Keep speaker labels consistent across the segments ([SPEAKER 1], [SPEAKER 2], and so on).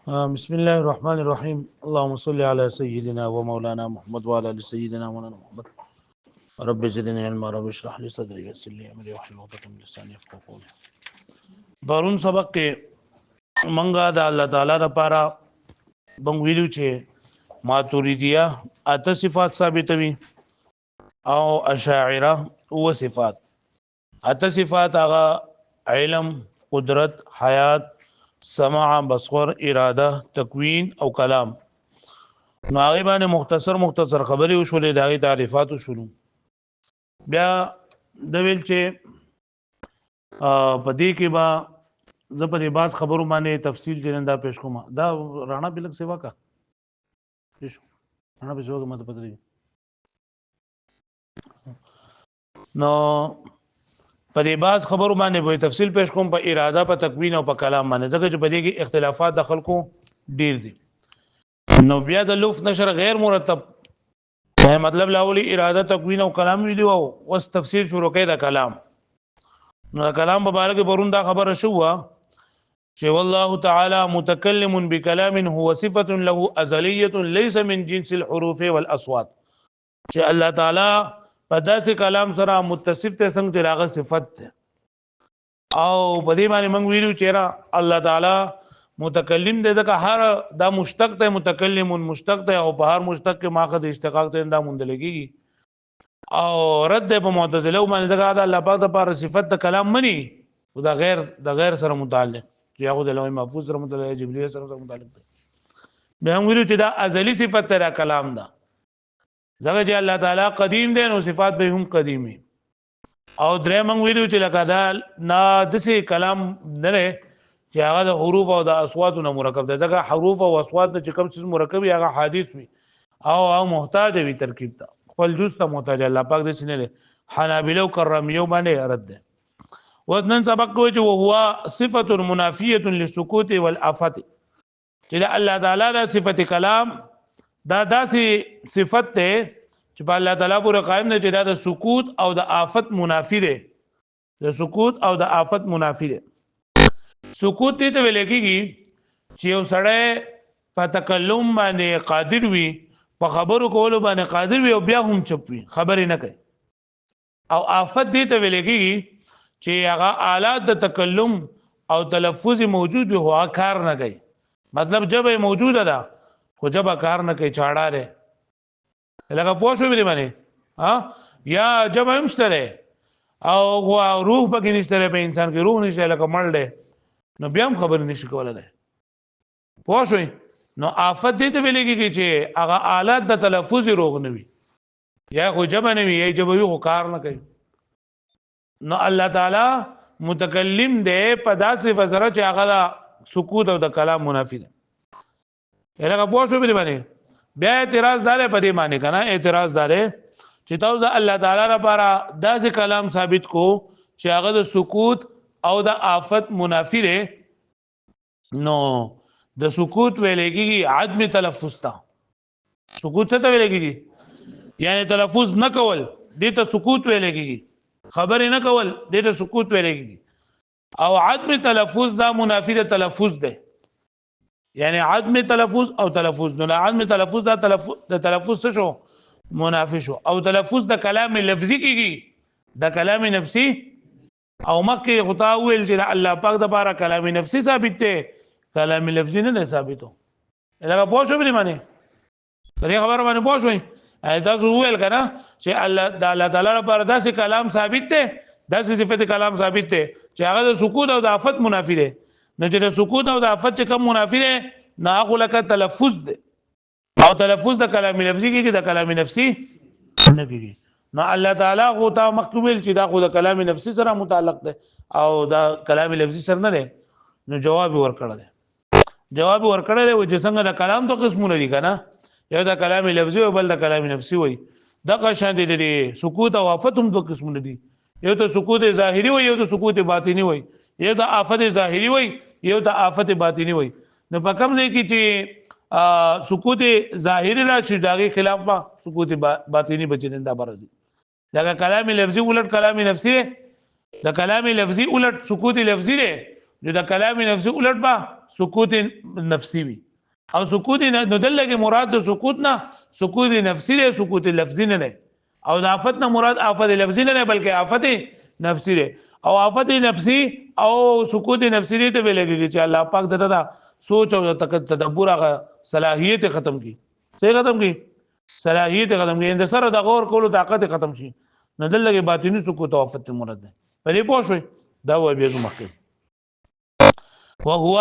[SPEAKER 1] بسم الله الرحمن الرحيم اللهم صل على سيدنا ومولانا محمد وعلى ال سيدنا مولانا محمد رب زدني علما رب اشرح لي صدري ويسر لي امري واحلل عقدة من لساني يفقهوا قولي. پرون سبق کې منګه د الله تعالی لپاره بنګ ویلو چې ماتوریدیه اته صفات ثابتوي او اشاعره او صفات اته صفات هغه علم قدرت حیات سمع بصر اراده تکوین او کلام نو هغه باندې مختصر خبرې وشولې دغه تعریفات وشولو بیا د ویل چې په دې کې با زه په دې باز خبرو باندې تفصیل جننده پیش کوم دا رانا بلک سیوا کا پیش رانا به زوګه مته پدې نو په دې باز خبرو باندې به تفصیل پیش کوم په اراده په تکوین او په کلام باندې ځکه چې په دې کې اختلافات د خلکو ډیر دي نو بیا د لفظ نشر غیر مرتب مطلب لاولي اراده تکوین او کلام ویلو او اوس تفسیر شروع کړي د کلام نو کلام مبارک پرون دا خبره شو چې والله تعالی متکلم بكلام هو صفه له ازليه ليس من جنس الحروف والاصوات چې الله تعالی په داسې کلام سره متصف ته څنګه راغه صفت او په دې باندې موږ ویلو چې الله تعالی متکلم دې ځکه هر دا مشتق ته متکلم مشتق ته او په هر مشتق کې ماخذ اشتقاق ته دا مونږ لګيږي او رد په معتزله باندې ځکه دا الله پاک لپاره صفت د کلام مني او دا غیر سره متعلق یاغو د لوح محفوظ سره متعلق جبرئیل سره متعلق دی به هم ویلو چې دا ازلی صفت تر کلام ده ځکه چې الله تعالی قدیم دی نو صفات به هم قدیمي او درې موږ ویلو چې لکه دا نه دسي کلام نه چې هغه د حروف او د اصوات نه مرکب دی ځکه حروف او اصوات نه چې کوم څه مرکب هغه حادث وي او محتاج وي ترکیب ته خپل جز ته محتاج الله پاک دې سینه له حنابلو کرمیو باندې رد ده ودنن سبق کوي چې هو صفه منافيه للسکوت والافات چې الله تعالی د صفت کلام دا داسې صفت ته چې په الله تعالی پورې قائم نه چې دا د سکوت او د آفت منافی ده د سکوت او د آفت منافی ده سکوت دې ته ویل کېږي چې یو سړی په تکلم باندې قادر وي په خبرو کولو باندې قادر وي او بیا هم چپ وي خبرې نه کوي او آفت دې ته ویل کېږي چې هغه آلات د تکلم او تلفظ موجود وي هو کار نه کوي مطلب جبه موجوده ده خو جبه کار نه کوي چاړه ده لکه پوه شو به باندې ها یا جبه هم شته او روح پکې نشته په انسان کې روح نشته لکه مړ ده نو بیا هم خبر نشي کولای پوه شو نو آفت دې ته ویل کېږي چې هغه آلات د تلفظ روغ نه وي یا خو جبه نه وي یا جبه وي خو کار نه کوي نو الله تعالی متکلم دی په داسې فزره چې هغه د سکوت او د کلام منافی ده هغه پوه شو به باندې بیا اعتراض دار په دې معنی کنه اعتراض دار چې تاسو د الله تعالی لپاره داسې کلام ثابت کو چې هغه د سکوت او د آفت منافی ده نو د سکوت ویل کېږي عدم تلفظ ته سکوت څه ته ویل کېږي یعنی تلفظ نه کول دې ته سکوت ویل کېږي خبرې نه کول دې ته سکوت ویل کېږي او عدم تلفظ دا منافی د تلفظ ده یعنی عدم تلفظ او تلفظ نو عدم تلفظ دا تلفظ څه شو منافی شو او تلفظ د کلام لفظي کېږي د کلام نفسي او مخکې خطا ویل چې الله پاک د لپاره کلام نفسي ثابت دی کلام لفظي نه ثابتو لکه پوه شو به معنی په دې خبره باندې پوه شوئ تاسو ویل کنه چې الله تعالی لپاره داسې کلام ثابت دی داسې صفت کلام ثابت دی چې هغه د سکوت او د آفت منافی دی نو چې د سکوت او د آفت چې کوم منافی دی نه هغه لکه تلفظ دی او تلفظ د کلام لفظي کې د کلام نفسي نه کېږي نو الله تعالی خو تا مخکومل چې دا خو د کلام نفسي سره متعلق دی او دا کلام لفظي سره نه دی نو جواب ورکړل دی چې څنګه د کلام تو قسمونه دي کنه یو د کلام لفظي او بل د کلام نفسي وي دغه شان دي د سکوت او آفت هم دوه قسمونه دي یو ته سکوت ظاهري وي یو ته سکوت باطني وي یو ته آفت ظاهري وي یو ته آفت باطني وي نو په کوم ځای کې چې سکوت ظاهري راشي دغه خلاف ما سکوت باطني بچنده بر دي دا کلام لفظي ولټ کلام نفسي د کلام لفظي ولټ سکوت لفظي دی جو د کلام نفسي ولټ با سکوت نفسی وي او سکوت نو دلته مراد د سکوت نه سکوت نفسی دی سکوت لفظی نه دی او د آفت نه مراد آفت لفظی نه دی بلکې آفت نفسی دی او آفت نفسی او سکوت نفسی دی ته ویل کېږي چې الله پاک دته سوچ او تدبر هغه صلاحیت ختم کی څه ختم کی صلاحیت ختم کی د سره د غور کولو طاقت ختم شي نو دلته باطینی سکوت او آفت مراد دی په دې پوه شئ دا و به مخکې وهو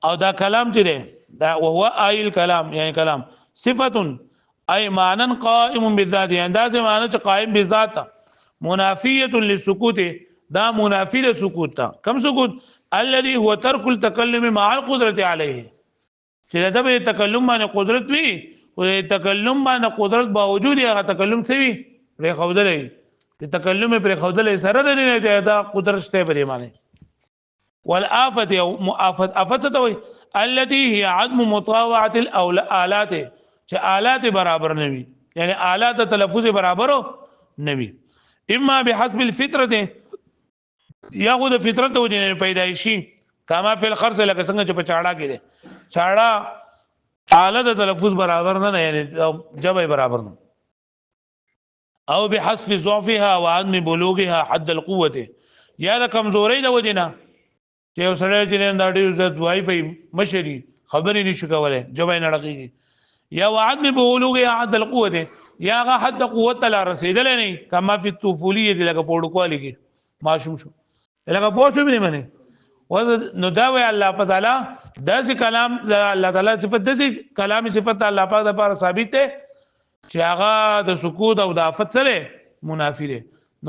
[SPEAKER 1] او دا کلام چې دی دا وهو ای الكلام یعنی کلام صفه ای معنی قائم بالذات یعنی دا معنی چې قائم بالذات منافیه للسکوت دا منافی له سکوت تا کم سکوت الذي هو ترك التكلم مع القدره عليه چې دا به تکلم باندې قدرت وي او تکلم باندې قدرت باوجود هغه تکلم سوي پر خوذلې تکلم پر خوذلې سره نه دا قدرت شته پر ایمانه والآفت او مؤافت افت توي التي هي عدم مطاوعه الالات چې آلات برابر نوي یعنی آلات تلفظ برابر نوي اما بحسب الفطره یا خو د فطرت او د پیدایشي کما فی الخرس لکه څنګه چې په چاړه کې دي چاړه آلات تلفظ برابر نه یعنی جبه برابر نه او بحسب ضعفها وعدم بلوغها حد القوه یا د کمزوري د ودینه چې یو سره چې دا ډیر عزت وای فای مشري خبرې نشي کولای جبه نه لګيږي یا وعدم بلوغها حد القوه یا هغه حد قوت لا رسیدل نه کما فی الطفولیه لکه پوډکوالی کې ماشوم شو لکه پوه شو به نه نو دا وی الله تعالی داسې کلام الله تعالی صفت داسې کلام صفت الله پاک د لپاره ثابت ده چې هغه د سکوت او د آفت سره منافی ده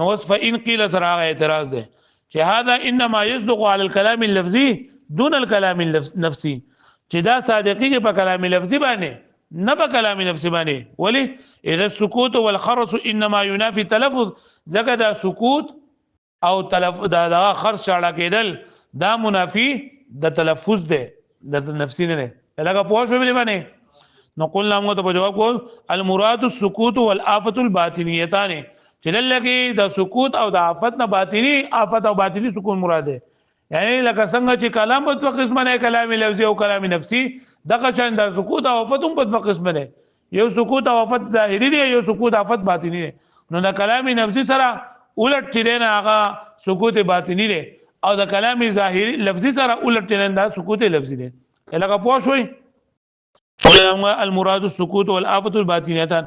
[SPEAKER 1] نو وس فإن قيل سره اعتراض ده چې هذا انما يصدق على الكلام اللفظي دون الكلام النفسي چې دا صادقي په کلام لفظي باندې نه په کلام نفسي باندې ولی اذا السكوت والخرس انما ينافي التلفظ ځکه دا سکوت او تلفظ دا خرس شاړه کېدل دا منافی د تلفظ ده د نفسي نه لکه پوه شو به باندې نو قلنا موږ ته جواب کو المراد السكوت والآفه الباطنيتان چې دلته د سکوت او د آفت نه باطنی آفت او باطنی سکون مراد ده یعنی لکه څنګه چې کلام په دوه قسمه نه کلام لفظي او کلام نفسي دغه شان د سکوت او آفت هم په دوه قسمه نه یو سکوت او آفت ظاهري دی یو سکوت آفت باطنی دی نو د کلام نفسي سره الټ چې نه هغه سکوت باطنی دی او د کلام ظاهري لفظي سره الټ چې نه دا سکوت لفظي دی لکه پوه شوي المراد السكوت والآفة الباطنيتان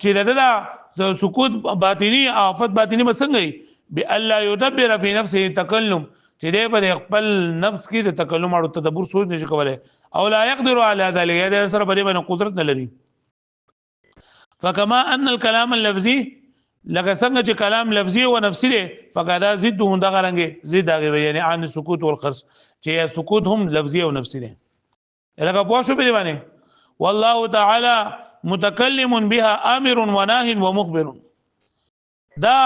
[SPEAKER 1] چې دا سکوت باطنی آفت باطنی مسنګي بالله يدبر في نفسه تكلم چې دې په خپل نفس کې د تکلم او تدبر سوچ نشي کولای او لا يقدر على ذلك دا سره باندې قدرت نه لري فكما ان الكلام اللفظي لکه څنګه چې کلام لفظي او نفسي دی فقدا ضد هم دغه رنګ ضد هغه یعنی عن السكوت والخرس چې سکوت هم لفظي او نفسي دی لکه پوه شو به باندې والله تعالی متکلم بها امر وناه ومخبر دا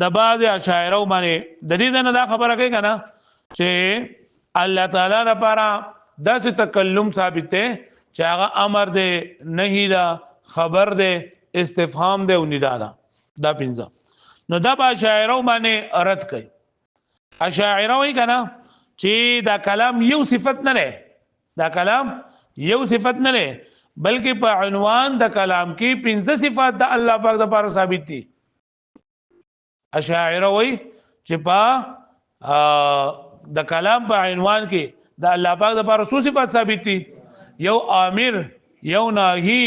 [SPEAKER 1] د بعض اشاعره باندې د دې نه دا خبره کوي کنه چې الله تعالی لپاره داسې تکلم ثابت دی چې هغه امر دی نهی دا خبر دی استفهام دی او ندا دا پنځه نو دا به اشاعره باندې رد کوي اشاعره وایي کنه چې دا کلام یو صفت نه دی دا کلام یو صفت نه لري بلکې په عنوان د کلام کې 15 صفات د الله پاک لپاره ثابت دي اشاعره وایي چې په د کلام په عنوان کې د الله پاک لپاره څو صفات ثابت دي یو امر یو ناهی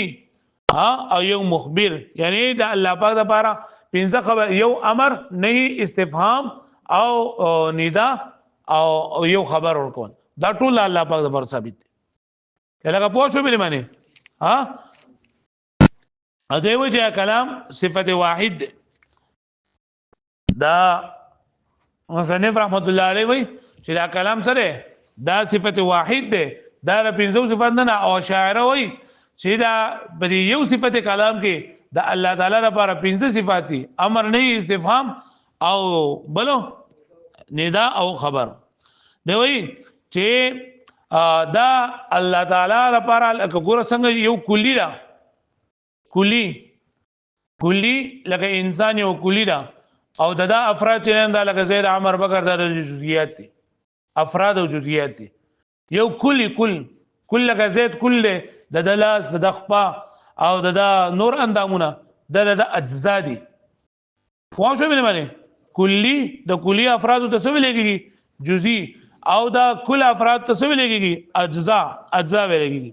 [SPEAKER 1] او یو مخبر یعنی د الله پاک لپاره 15 خبر یو امر نهی استفهام او ندا او یو خبر ورکون دا ټول الله پاک د پر ثابت دي لکه پوه شو به معنی ها ا دې وجه کلام صفت واحد دا مصنف رحمت الله علیه وی چې دا کلام سره دا صفت واحد ده دا پنځو صفات نه او شاعر وی چې دا بری یو صفت کلام کې د الله تعالی لپاره 15 صفات دي امر نه استفهام او بلو ندا او خبر دی وی چې دا الله تعالی لپاره ګور څنګه یو کلی دا کلی لکه انسان یو کلی دا او دا افراد چې نه دا لکه زید عمر بکر دا جزئیات دي افراد او جزئیات دي یو کل لکه زید کل د لاس د خپا او د نور اندامونه د اجزا دي خو شو باندې کلی د کلی افراد ته څه ویلېږي جزئی او دا کل افراد ته څه ویلېږي اجزا ویلېږي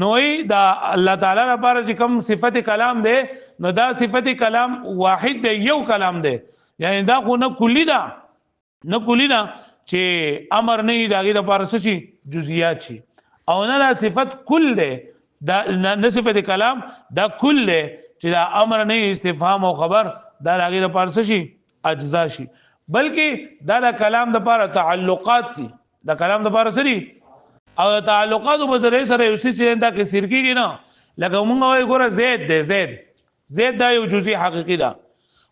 [SPEAKER 1] نوې دا الله تعالی لپاره چې کوم صفت کلام ده نو دا صفت کلام واحد دی یو کلام ده یعنی دا خو نه کلی ده چې امر نه دا غیر لپاره څه شي جزئیات شي او نه دا صفت کل ده دا نه صفت کلام دا کل ده چې دا امر نه استفهام او خبر دا غیر لپاره څه شي اجزا شي بلکې دا د کلام د لپاره تعلقات دي دا کلام د لپاره څه دي او تعلقات په ذریعہ سره یو څه دا کې سرکیږي نه لکه موږ وایو ګوره زید دا یو جزئی حقیقي ده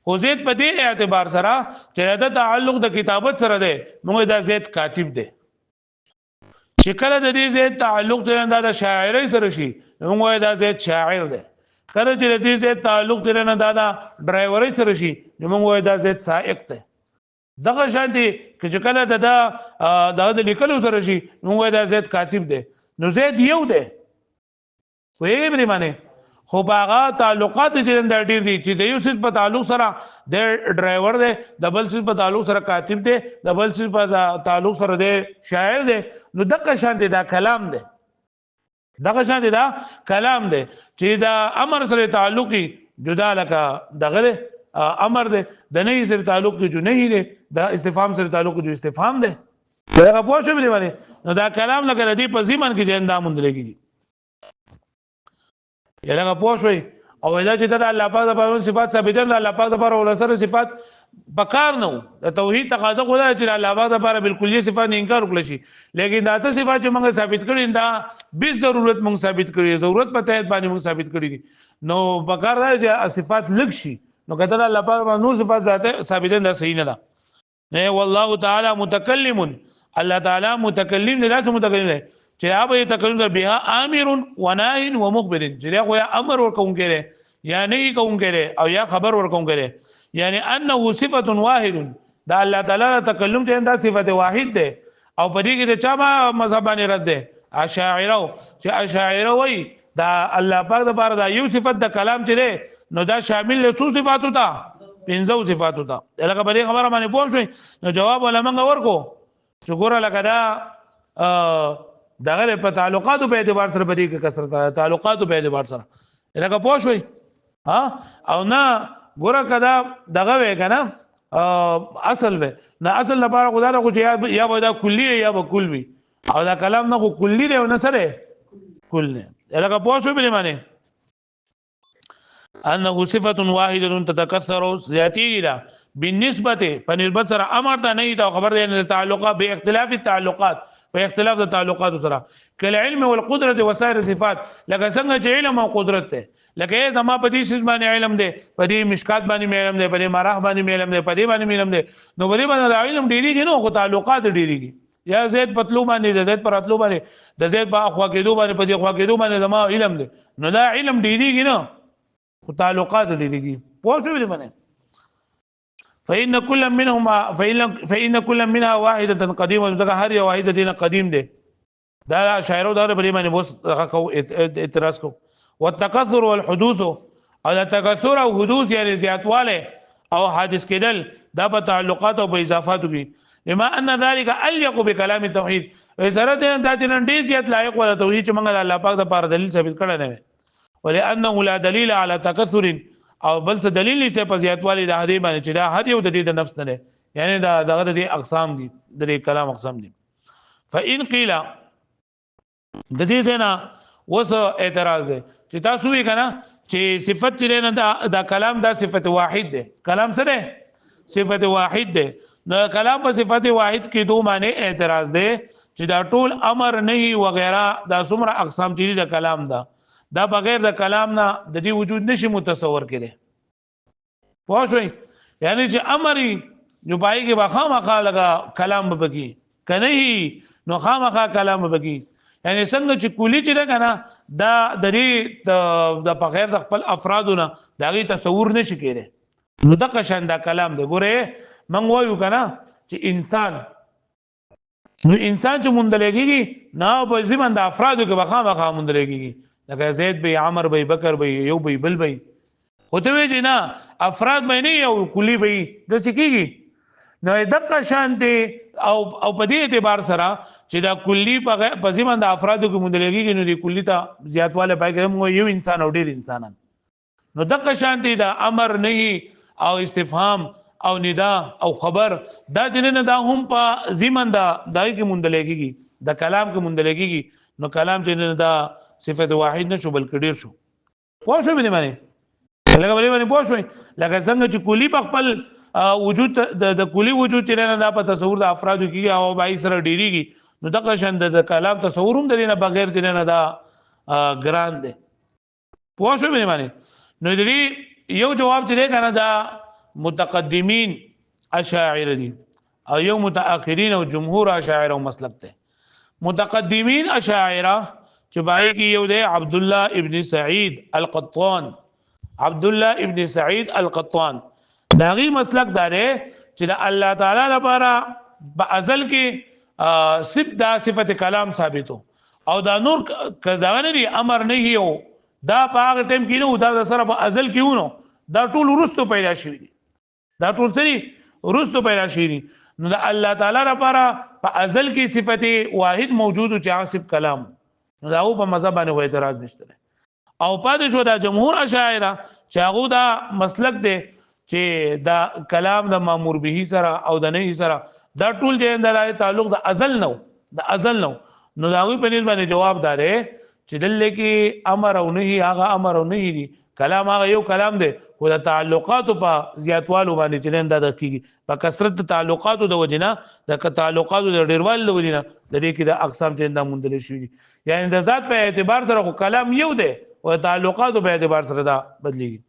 [SPEAKER 1] خو زید په دې اعتبار سره چې دا تعلق د کتابت سره ده موږ دا زید کاتب ده چې کله د دې زید تعلق چې دا د شاعرۍ سره شي موږ دا زید شاعر ده کله چې د دې زید تعلق چې دا د ډرایورۍ سره شي موږ دا زید سائق ده دغه شانتي چې کله د لیکلو سره شي موږ دا زید کاتب دی نو زید یو دی وایي به معنی خو باغه تعلقات چې د ډیر دي چې د یو څه په تعلق سره د ډرایور دی د بل څه په تعلق سره کاتب دی د بل څه په تعلق سره د شاعر دی نو دغه شانتي دا کلام دی چې دا امر سره تعلقي جدا لکه دغه امر ده د نه سره تعلق جو نه دی دا استفهام سره تعلق جو استفهام ده دا په شو باندې نو دا کلام لکه ردی په زمن کې د اندام مندلګي یلغه پوښوي او دا چې د الله پاک د پرون صفات ثابت دي الله پاک د پر ول سره صفات بکار نه د توحید تقاضا خو دا چې الله پاک د پر بالکلیه صفات انکار وکړي شي لیکن دا ته صفات چې موږ ثابت کړي دا به ضرورت موږ ثابت کړي ضرورت په تحت باندې موږ ثابت کړي نو بکار دا چې صفات لګ شي نو کته الله پاک باندې نور صفات ذات ثابت نه صحیح نه ده والله تعالی متکلم الله تعالی متکلم نه لاس متکلم نه چې هغه تکلم بها امر و ناهي و مخبر چې هغه یا امر ورکون کړي یا نه کوم کړي او یا خبر ورکون کړي یعنی انه صفه واحد دا الله تعالی تکلم ته دا صفت واحد ده او په دې کې د چا مذهب باندې رد ده اشاعره چې اشاعره وای دا الله پاک د بار دا یو صفت د کلام چره نو دا شامل له څو صفاتو ته پنځو صفاتو ته لکه په دې خبره باندې پوه شئ نو جواب ولمنګ ورکو چې ګوره لکه دا دغه په تعلقاتو په اعتبار سره بدی کې کثرت تعلقاتو په اعتبار سره لکه پوه شئ ها او نه ګوره کدا دغه وې کنه اصل وې نه اصل لپاره خدای راغو چې یا به دا کلی یا به کل وي او دا کلام نه خو کلی دی او نه سره کل نه لکه پوه شو به معنی انه صفه واحده تتكثر ذاتي لا بالنسبه فنسبت سره امر ته نه دا خبر دی تعلقات به اختلاف التعلقات په اختلاف د تعلقات سره کله علم او القدرت وسائر صفات لکه څنګه چې علم او قدرت ته لکه زما په دې شی باندې علم دی په دې مشکات باندې علم دی په دې مراح باندې علم دی په دې باندې علم دی نو په دې باندې علم ډیریږي نو خو تعلقات ډیریږي یا زید پتلو باندې د زید پر اتلو باندې د زید په اخوا کېدو باندې په دې اخوا کېدو باندې زما علم دی نو دا علم ډیریږي نو خو تعلقات ډیریږي پوه شو به باندې فإن كل منها واحدة قديمة ذکر هر یو واحده دینه قدیم دی دا شاعرو دا په دې باندې بوس اعتراض کو والتكاثر والحدوث او التكاثر او حدوث یعنی زیاتواله او حادث کېدل دا په تعلقات او په اضافاتو کې لما ان ذلك اليق بكلام التوحيد سره دا چې نن ډیر زیات لایق ولا توحید چې موږ الله پاک د پاره دلیل ثابت کړی نه ولانه لا دلیل على تكاثر او بل څه دلیل نشته په زیاتوالي د هدي باندې چې دا هر یو د دې د نفس نه یعنی دا دغه د اقسام دي د کلام اقسام دي فإن قيل د دې څنګه وس اعتراض دی چې تاسو وی کنه چې صفت لري دا کلام دا صفت واحد دی کلام سره صفت واحد دی نو کلام په صفت واحد کې دوه معنی اعتراض دی چې دا ټول امر نه وغیرہ دا څومره اقسام دي د کلام دا بغیر د کلام نه د دې وجود نشي متصور کړي پوه شئ یعنی چې امر جو پای کې بخامخا لگا کلام ببکی کنه نو خامخا کلام ببکی یعنی څنګه چې کولی چې کنه دا د دې د بغیر د خپل افرادونه دغه تصور نشي کېره نو د قشن دا کلام دی ګوره من وایو کنه چې انسان نو انسان چې مندلېږي نه په ځمن د افرادو کې بخا مندلېږي لکه زید به عمر به بکر به یو به بل به خو ته وی چې نه افراد به نه یو کلی به د څه کېږي نو دغه شانتي او په دې اعتبار سره چې دا کلی په ځمن د افرادو کې مندلېږي نو د کلی ته زیاتواله پای کوم یو انسان او ډېر انسانان نو دغه شانتي دا امر نه او استفهام او ندا او خبر دا جننه دا هم په ضمن دا دای کې مندلېږي د کلام کې مندلېږي نو کلام جننه دا صفت واحد نشو بلکې ډیر شو پوه شو مې معنی لکه باندې پوه شو لکه څنګه چې کلی په خپل وجود د کلی وجود جننه دا په تصور د افرادو کې او بای سره ډیریږي نو دغه شند د کلام تصور هم درینه بغیر جننه دا ګران دی پوه شو مې معنی نو دې یو جواب چې کنه دا متقدمین اشاعره دي او یو متأخرین او جمهور اشاعره او مسلک ته متقدمین اشاعره چې باندې کې یو دی عبد الله ابن سعید القطان عبد الله ابن سعید القطان داغي مسلک داره چې د الله تعالی لپاره په ازل کې صفت کلام ثابتو او دا نور کزاغه دی امر نه یو دا په هغه ټیم کې نو دا سره په ازل کې ونو دا ټول ورستو پیدا شوی دي دا ټول سری ورستو پیدا شوی دي نو د الله تعالی لپاره په ازل کې صفت واحد موجود او چې صفت کلام نو دا په مذهب باندې وایي اعتراض نشته او پاتې شو دا جمهور اشاعره چې هغه دا مسلک دی چې دا کلام د مامور به سره او د نه سره دا ټول د دلایل تعلق د ازل نو نو دا وی په نسبت باندې جواب داره چې دلته کې امر او نهي هغه امر او نهي دي کلام هغه یو کلام دی خو د تعلقات په زیاتوالو باندې چې نه د کیږي په کثرت تعلقاتو د وجنه د تعلقاتو د ډیروال د وجنه د دې کې د اقسام چې نه مندل شي یعنی د ذات په اعتبار سره کلام یو دی او تعلقاتو په اعتبار سره دا بدلیږي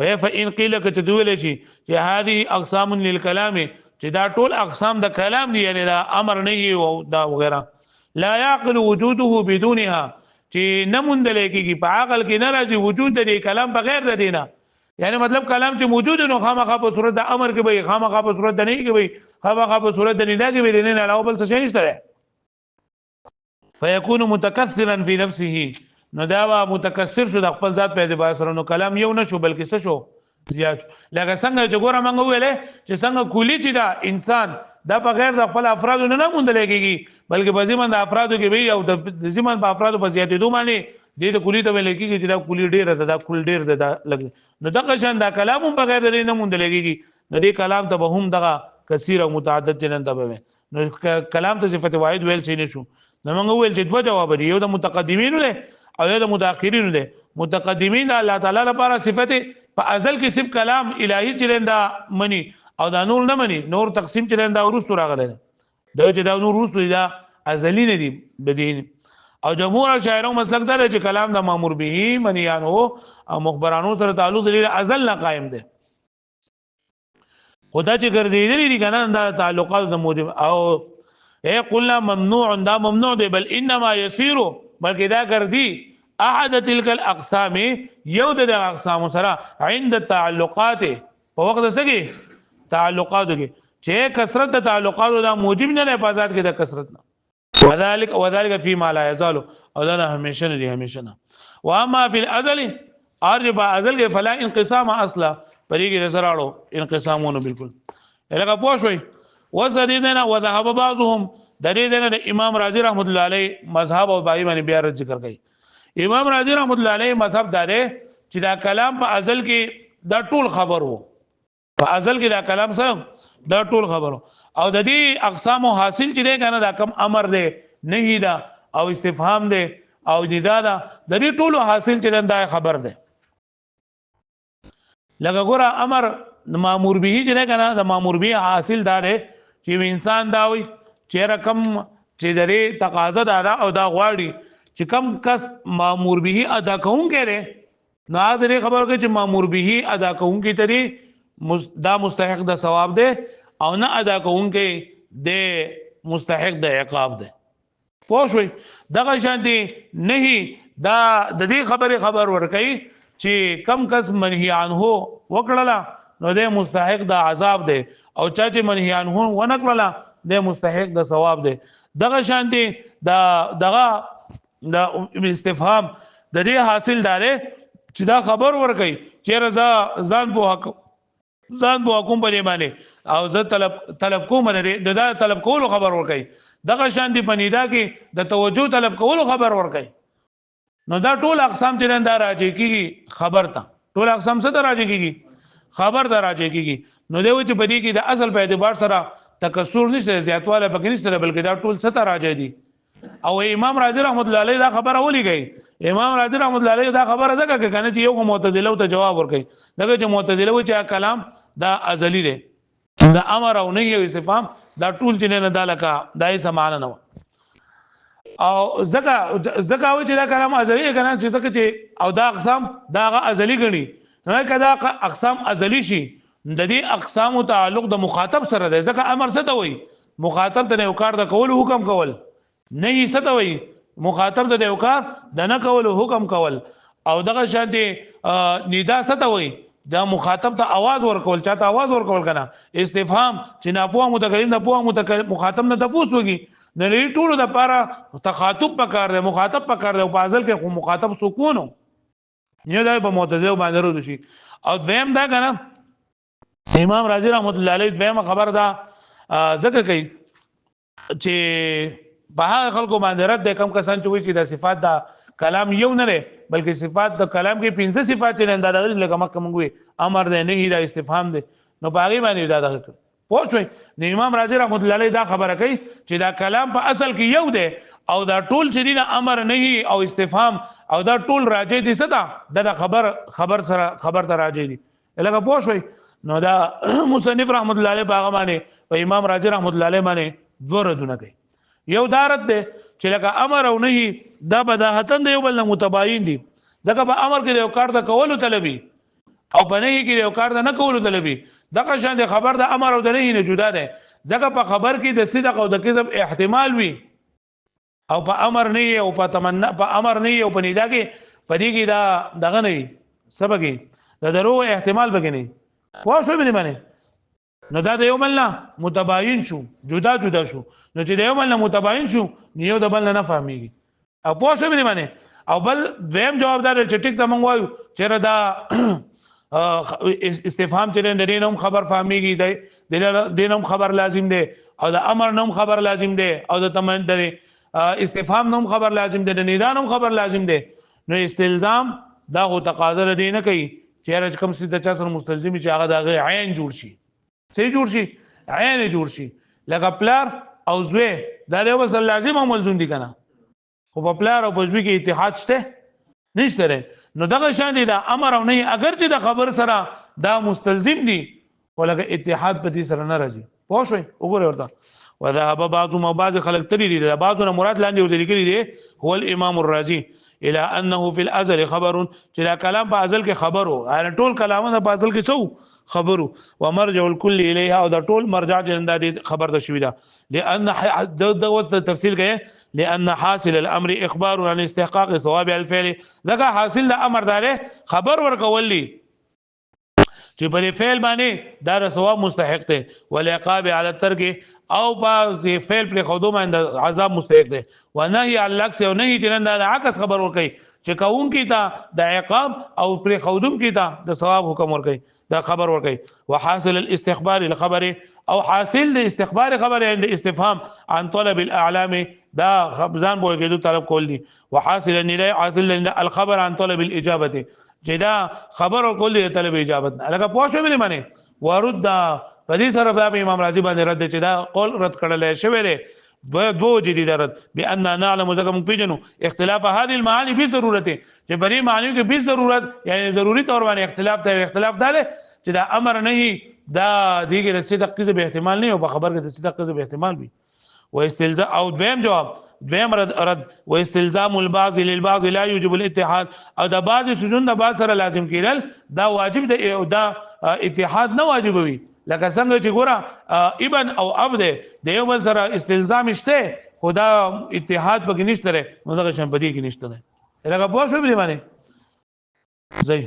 [SPEAKER 1] وای فإن قيل كتدول شي چې هذه اقسام للكلام چې دا ټول اقسام د کلام دي یعنی دا امر نه او دا وغيرها لا يعقل وجوده بدونها چې نه مندل کېږي په عقل کې نه راځي وجود د کلام بغیر د دینه یعنی مطلب کلام چې موجود نو خامخا په صورت د امر کې به خامخا په صورت د نه کې به خامخا په صورت د ندا کې به نه علاوه بل څه نشته فيكون متكثرا في نفسه نو دا متکثر شو د خپل ذات په اعتبار سره نو کلام یو نشو بلکې څه شو زیات لکه څنګه چې ګوره مونږ ویلې چې څنګه کلی چې دا انسان دا بغیر د خپل افرادو نه مونږ لګيږي بلکې په ځمن د افرادو کې به او د ځمن په افرادو په زیاتېدو باندې د کلی ته لګيږي چې دا کلی ډیر ده دا کل ډیر ده لګ نو دغه شان دا کلام بغیر د نه مونږ لګيږي نو دې کلام ته به هم دغه کثیر او متعدد جنن ته به نو کلام ته صفت واحد ویل شي نشو نو موږ ویل چې دوه جواب دي یو د متقدمین له او یو د متأخرین له متقدمین الله تعالی لپاره صفت په ازل کې صرف کلام الهی چلندا منی او دا نور نه منی نور تقسیم چلندا ورستو راغلی دا چې دا نور ورستو دا ازلی نه دي بدین او جمهور شاعرانو مسلک دا چې کلام د مامور به منیانو او مخبرانو سره تعلق لري ازل نه قائم دي خدا چې ګرځېدلی دي کنه دا تعلقات د موجب او اے قلنا ممنوع دا ممنوع دی بل انما يسير بلکې دا ګرځي احد تلك الاقسام یو د اقسام سره عند التعلقات په وخت سره تعلقات کې چې کثرت د تعلقات دا موجب نه په ذات کې د کثرت نه وذلك فيما لا يزال او دا همیشه نه دي همیشه نه واما في الازل ارجب ازل کې فلا انقسام اصلا پرېږي سره انقسامونه بالکل لکه پوه شوي وزدنا وذهب بعضهم د دې د امام رازي رحمت الله عليه مذهب او بای باندې بیا ذکر کوي امام رازي رحمت الله علیه مذهب داره چې دا کلام په ازل کې دا ټول خبر وو په ازل کې دا کلام سره دا ټول خبر او د دې اقسام حاصل چې دی کنه دا کم امر دی نه دا او استفهام دی او ندا دا د دې ټول حاصل چې دا خبر دی لکه ګوره امر مامور به چې دی کنه د مامور به حاصل دار چې انسان دا وي چې رقم چې درې تقاضا دا او دا غواړي چې کم کس مامور به ادا کوونکی دی نو دا خبره کوي چې مامور به ادا کوونکی تری دا مستحق د ثواب دی او نه ادا کوونکی د مستحق د عقاب دی پوه شئ دغه شانتي نه دا د دې خبر ورکوي چې کم کس منهی عنه وکړه نو د مستحق د عذاب دی او چا چې منهی عنه ونه کړله د مستحق د ثواب دی دغه شان دی د استفهام د دې حاصل داره چې دا خبر ورکي چې رضا ځان په حکم باندې باندې او زه طلب کوم نه دا طلب کولو خبر ورکي دغه شان دی پنیدا کې د توجه طلب کولو خبر ورکي نو دا ټول اقسام چې نن دا راځي کیږي خبر ته ټول اقسام څه ته راځي کیږي خبر ته راځي کیږي نو دوی چې بدی کې د اصل په اعتبار سره تکسر نشته زیاتواله پکې نشته بلکې دا ټول څه ته راځي دي او امام رازی رحمت الله علیه دا خبره ولي گئی امام رازی رحمت الله علیه دا خبره ځکه کې کنه چې یو معتزله ته جواب ورکړي دغه چې معتزله و چې کلام دا ازلی دی دا امر او نه یو استفهام دا ټول چې نه دالکا دای سمانه نه او زکه و چې دا کلام ازلی کنه چې ځکه چې او دا اقسام دا ازلی غني نو کدا اقسام ازلی شي د دې اقسام تعلق د مخاطب سره دی ځکه امر څه ته وایي مخاطب ته یو کار د کول حکم کول نه یې څه ته وایي مخاطب ته یو کار د نه کول حکم کول او دغه شانتي ندا څه ته وایي دا مخاطب ته आवाज ورکول چاته आवाज ورکول کنه استفهام چې ناپوه متکلم د پوه متکلم مخاطب نه تاسو وږي نه لري ټولو د پاره تخاطب پکار دی مخاطب پکار دی او په ازل کې مخاطب سکونو نه دا په معتزله باندې ورو شي او دویم دا کنه امام رازی رحمت الله علیه دویم خبر دا ذکر کوي چې په هغه خلکو باندې رد کم کسان چې وایي چې د صفات دا کلام یو نه لري بلکې صفات د کلام کې 15 صفات نه اندازه لري لکه مکه مونږ امر دی نه دا استفهام دی نو باغی باندې دا دغه پوښوي نو امام رازی رحمت الله علیه دا خبره کوي چې دا کلام په اصل کې یو دی او دا ټول چې دینه امر نه او استفهام او دا ټول راځي دي صدا دا خبر سره خبر ته راځي دي لکه پوښوي نو دا مصنف رحمت الله علیه باغ باندې او امام رازی رحمت الله علیه باندې دوه ردونه کوي یو دارت ده چې لکه امر او نهي دا بداهتن د یو بل نه متباین دي ځکه په امر کې یو کار د کولو طلبي او په نهي کې یو کار د نه کولو طلبي دغه شان د خبر د امر او د نهي نه جدا ده ځکه په خبر کې د صدق او د کذب احتمال وي او په امر نه او په تمنا په امر نه او په ندا کې په دې کې دا دغه نه سبګي د درو احتمال بګني خو شو به نه نو دا د یو بل نه متباین شو جدا جدا شو نو چې د یو بل نه متباین شو یو د بل نه فهميږي او پوه شو به نه او بل دویم جوابدار چې ټیک ته مونږ وایو چې دا استفهام چې د دینم خبر فهميږي د دینم خبر لازم دی او د امر نوم خبر لازم دی او د تمن د استفهام نوم خبر لازم دی د ندانم خبر لازم دی نو استلزام دا غو تقاضا دی نه کوي چې کوم څه د چا سره مستلزم چې هغه د عین جوړ شي څه جوړ شي عین جوړ شي لکه پلار او زوی دا له وسل لازم او ملزوم دي کنه خو په پلار او په زوی کې اتحاد شته نشته نو دغه شان دي دا امر او نه اگر چې د خبر سره دا مستلزم دي ولکه اتحاد په دې سره نه راځي پوه شئ وګورئ ورته وذهب بعض خلق تري دي بعضنا مراد لاندې ورته لیکلي دي هو الامام الرازي الى انه في الازل خبر چې دا کلام په ازل کې خبرو هر ټول کلامونه په ازل کې څو خبرو ومرجع الكل اليها او دا ټول مرجع جنده خبر ده شوی دا لان د وسط تفصیل کوي لان حاصل الامر اخبار عن استحقاق ثواب الفعل ذکر حاصل د امر داره خبر ورکولي چې په فعل باندې دا ثواب مستحق دی والعقاب على الترك او په فعل پر خودو باندې عذاب مستحق دی ونهي عن العكس او نهي چې دا عکس خبر ورکي چې کون کی تا د عقاب او پر خودم کی تا د ثواب حکم ورکي دا خبر ورکي وحاصل الاستخبار الخبر او حاصل د استخبار خبر عند استفهام عن طلب الاعلام دا خبزان بول کېدو طلب کول دي وحاصل النداء حاصل الخبر عن طلب الاجابه چې دا خبر ورکول دي طلب اجابت لکه پوښښ مې معنی ورد په دې سره باب امام رازي باندې رد چې دا قول رد کړل شوی دی دو جديد رد بان نعلم ذکر مپیجنو اختلاف هذه المعاني بضرورت چې بری معنی کې به ضرورت یعنی ضروری طور باندې اختلاف ته اختلاف دا چې دا امر نه دا دیګه رسید کذب احتمال نه او په خبر کې د صدق کذب احتمال وي واستلزام او دویم جواب دویم رد واستلزام البعض للبعض لا يوجب الاتحاد او دا بعض سجون دا بعض سره لازم کېدل دا واجب دی او دا اتحاد نه واجب وي لکه څنګه چې ګوره ابن او عبد د یو بل سره استلزام شته خدا اتحاد پکې نشته نو دغه شان بدی کې نشته لکه پوه شو به باندې زي